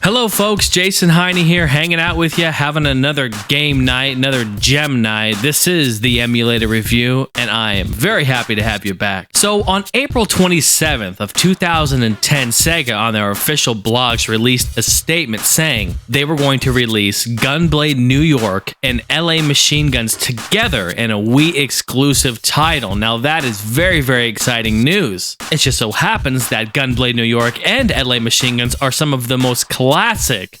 Hello folks, Jason Heine here, hanging out with you, having another game night, another gem night. This is the Emulator Review, and I am very happy to have you back. So on April 27th of 2010, Sega on their official blogs released a statement saying they were going to release Gunblade New York and LA Machine Guns together in a Wii exclusive title. Now that is very, very exciting news. It just so happens that Gunblade New York and LA Machine Guns are some of the most classic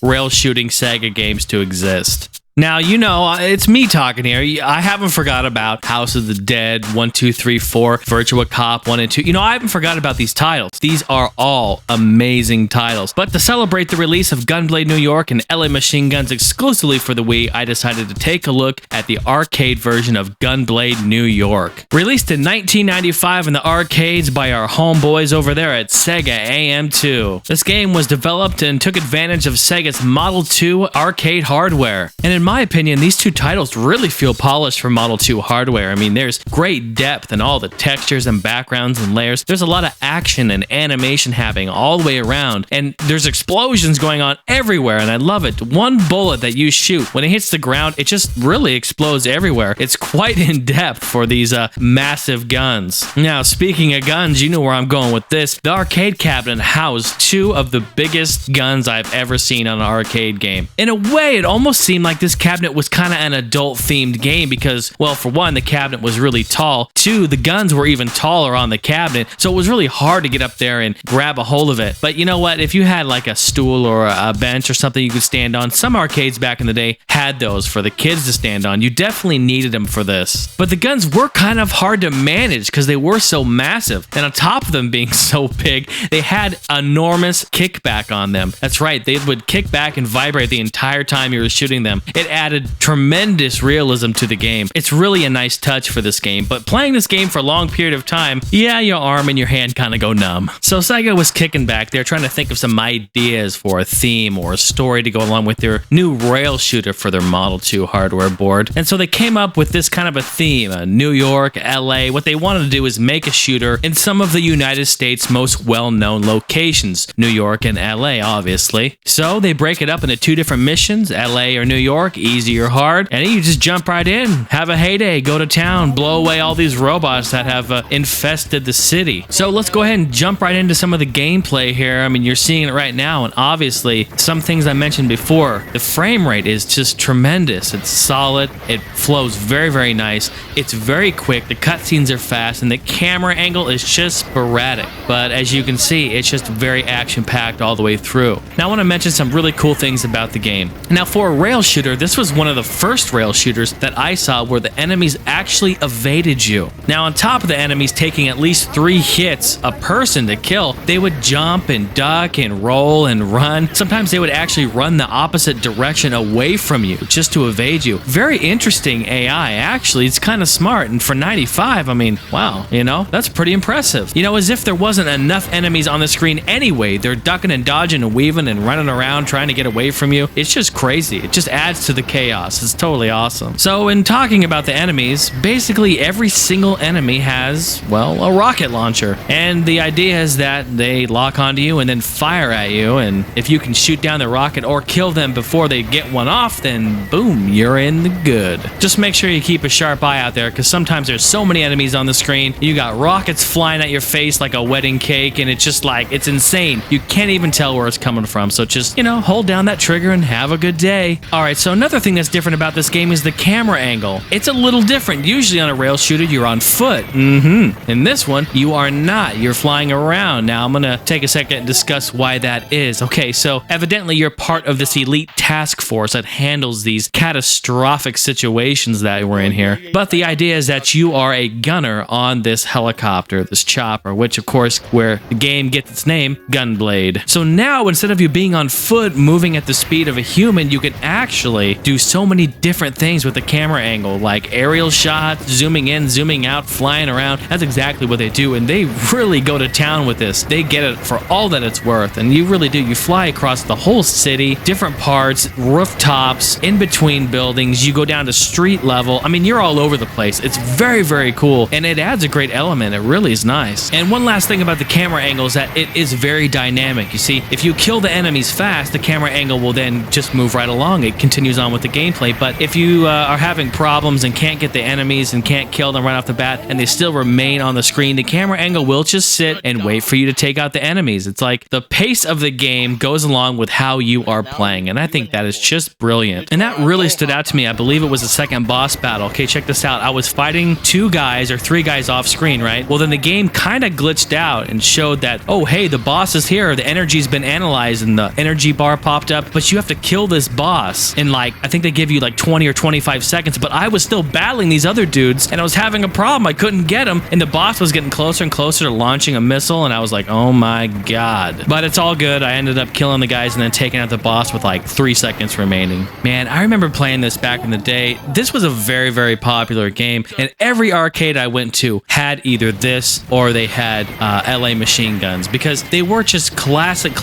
rail shooting Sega games to exist. Now, you know, it's me talking here. I haven't forgot about House of the Dead 1, 2, 3, 4, Virtua Cop 1 and 2. You know, I haven't forgot about these titles. These are all amazing titles. But to celebrate the release of Gunblade New York and LA Machine Guns exclusively for the Wii, I decided to take a look at the arcade version of Gunblade New York. Released in 1995 in the arcades by our homeboys over there at Sega AM2. This game was developed and took advantage of Sega's Model 2 arcade hardware. And in my opinion, these two titles really feel polished for Model 2 hardware. I mean, there's great depth in all the textures and backgrounds and layers. There's a lot of action and animation happening all the way around, and there's explosions going on everywhere, and I love it. One bullet that you shoot, when it hits the ground, it just really explodes everywhere. It's quite in depth for these massive guns. Now, speaking of guns, you know where I'm going with this. The arcade cabinet housed two of the biggest guns I've ever seen on an arcade game. In a way, it almost seemed like this cabinet was kind of an adult-themed game because, well, for one, the cabinet was really tall. Two, the guns were even taller on the cabinet, so it was really hard to get up there and grab a hold of it. But you know what? If you had like a stool or a bench or something you could stand on, some arcades back in the day had those for the kids to stand on. You definitely needed them for this. But the guns were kind of hard to manage because they were so massive. And on top of them being so big, they had enormous kickback on them. That's right, they would kick back and vibrate the entire time you were shooting them. It added tremendous realism to the game. It's really a nice touch for this game, but playing this game for a long period of time, yeah, your arm and your hand kind of go numb. So Sega was kicking back. They're trying to think of some ideas for a theme or a story to go along with their new rail shooter for their Model 2 hardware board. And so they came up with this kind of a theme, New York, LA. What they wanted to do is make a shooter in some of the United States' most well-known locations, New York and LA, obviously. So they break it up into two different missions, LA or New York, easy or hard, and you just jump right in, have a heyday, go to town, blow away all these robots that have infested the city. So let's go ahead and jump right into some of the gameplay here. I mean, you're seeing it right now, and obviously some things I mentioned before. The frame rate is just tremendous. It's solid, it flows very, very nice, it's very quick, the cutscenes are fast, and the camera angle is just sporadic. But as you can see, it's just very action-packed all the way through. Now I want to mention some really cool things about the game. Now for a rail shooter, this was one of the first rail shooters that I saw where the enemies actually evaded you. Now on top of the enemies taking at least 3 hits a person to kill, they would jump and duck and roll and run. Sometimes they would actually run the opposite direction away from you just to evade you. Very interesting AI, actually. It's kind of smart, and for 95, I mean, wow, you know, that's pretty impressive. You know, as if there wasn't enough enemies on the screen anyway. They're ducking and dodging and weaving and running around trying to get away from you. It's just crazy. It just adds to the chaos. It's totally awesome. So in talking about the enemies, basically every single enemy has, well, a rocket launcher. And the idea is that they lock onto you and then fire at you, and if you can shoot down the rocket or kill them before they get one off, then boom, you're in the good. Just make sure you keep a sharp eye out there, because sometimes there's so many enemies on the screen. You got rockets flying at your face like a wedding cake, and it's just like, it's insane. You can't even tell where it's coming from. So just, you know, hold down that trigger and have a good day. Alright, so another thing that's different about this game is the camera angle. It's a little different. Usually on a rail shooter, you're on foot. In this one, you are not. You're flying around. Now, I'm gonna take a second and discuss why that is. Okay, so evidently you're part of this elite task force that handles these catastrophic situations that we're in here. But the idea is that you are a gunner on this helicopter, this chopper, which of course, where the game gets its name, Gunblade. So now, instead of you being on foot, moving at the speed of a human, you can actually really do so many different things with the camera angle, like aerial shots, zooming in, zooming out, flying around. That's exactly what they do, and they really go to town with this. They get it for all that it's worth, and you really do. You fly across the whole city, different parts, rooftops, in between buildings. You go down to street level. I mean, you're all over the place. It's very, very cool, and it adds a great element. It really is nice. And one last thing about the camera angle is that it is very dynamic. You see, if you kill the enemies fast, the camera angle will then just move right along. It continues on with the gameplay. But if you are having problems and can't get the enemies and can't kill them right off the bat, and they still remain on the screen, the camera angle will just sit and wait for you to take out the enemies. It's like the pace of the game goes along with how you are playing, and I think that is just brilliant. And that really stood out to me. I believe it was the second boss battle. Okay, check this out. I was fighting 2 guys or 3 guys off screen, right? Well, then the game kind of glitched out and showed that, oh, hey, the boss is here. The energy's been analyzed and the energy bar popped up, but you have to kill this boss in like, I think they give you like 20 or 25 seconds, but I was still battling these other dudes and I was having a problem. I couldn't get them, and the boss was getting closer and closer to launching a missile, and I was like, oh my god. But it's all good. I ended up killing the guys and then taking out the boss with like 3 seconds remaining. Man, I remember playing this back in the day. This was a very, very popular game, and every arcade I went to had either this or they had LA machine guns, because they were just classic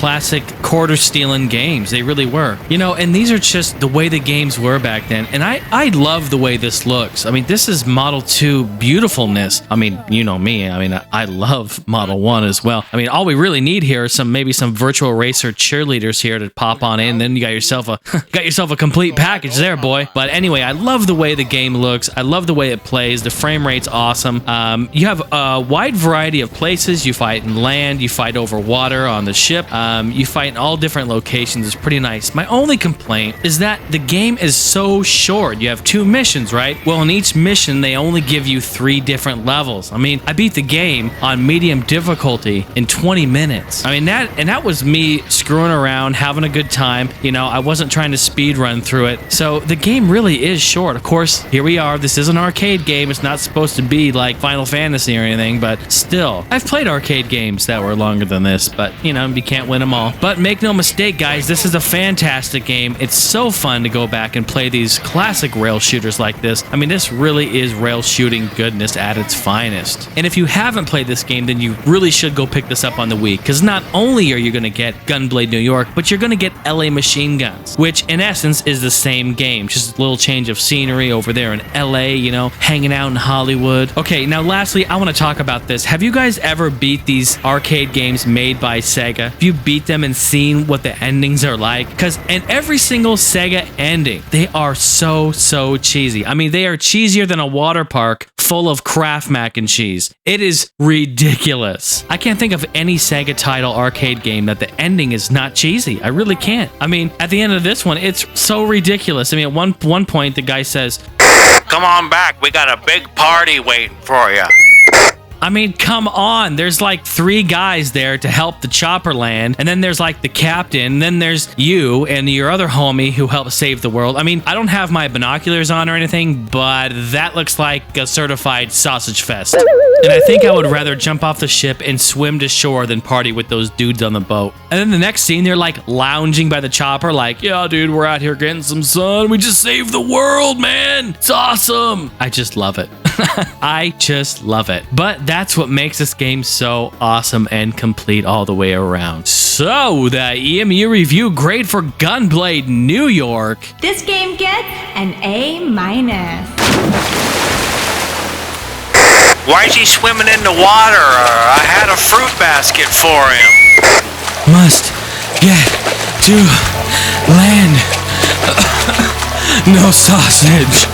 quarter stealing games. They really were. You know, and these are just the way the games were back then. And I love the way this looks. I mean, this is Model 2 beautifulness. I mean, you know me. I mean, I love Model 1 as well. I mean, all we really need here is maybe some virtual racer cheerleaders here to pop on in. Then you got yourself a complete package there, boy. But anyway, I love the way the game looks. I love the way it plays. The frame rate's awesome. You have a wide variety of places. You fight in land. You fight over water on the ship. You fight in all different locations. It's pretty nice. My only complaint is that the game is so short. You have 2 missions, right? Well, in each mission, they only give you 3 different levels. I mean, I beat the game on medium difficulty in 20 minutes. I mean, that was me screwing around, having a good time. You know, I wasn't trying to speed run through it. So the game really is short. Of course, here we are. This is an arcade game. It's not supposed to be like Final Fantasy or anything, but still, I've played arcade games that were longer than this, but you know, you can't win them all. But make no mistake, guys, this is a fantastic game. It's so fun to go back and play these classic rail shooters like this. I mean, this really is rail shooting goodness at its finest. And if you haven't played this game, then you really should go pick this up on the Wii, because not only are you going to get Gunblade New York, but you're going to get LA Machine Guns, which in essence is the same game, just a little change of scenery over there in LA, you know, hanging out in Hollywood. Okay, now lastly, I want to talk about this. Have you guys ever beat these arcade games made by Sega? Have you beat them and seen what the endings are like? Because in every single Sega ending, they are so cheesy. I mean, they are cheesier than a water park full of Kraft mac and cheese. It is ridiculous. I can't think of any Sega title arcade game that the ending is not cheesy. I really can't. I mean, at the end of this one, it's so ridiculous. I mean, at one point, the guy says, "Come on back. We got a big party waiting for you." I mean, come on. There's like 3 guys there to help the chopper land. And then there's like the captain. Then there's you and your other homie who helped save the world. I mean, I don't have my binoculars on or anything, but that looks like a certified sausage fest. And I think I would rather jump off the ship and swim to shore than party with those dudes on the boat. And then the next scene, they're like lounging by the chopper like, yeah, dude, we're out here getting some sun. We just saved the world, man. It's awesome. I just love it. I just love it. But that's what makes this game so awesome and complete all the way around. So, the EMU review grade for Gunblade New York. This game gets an A-. Why is he swimming in the water? I had a fruit basket for him. Must get to land. No sausage.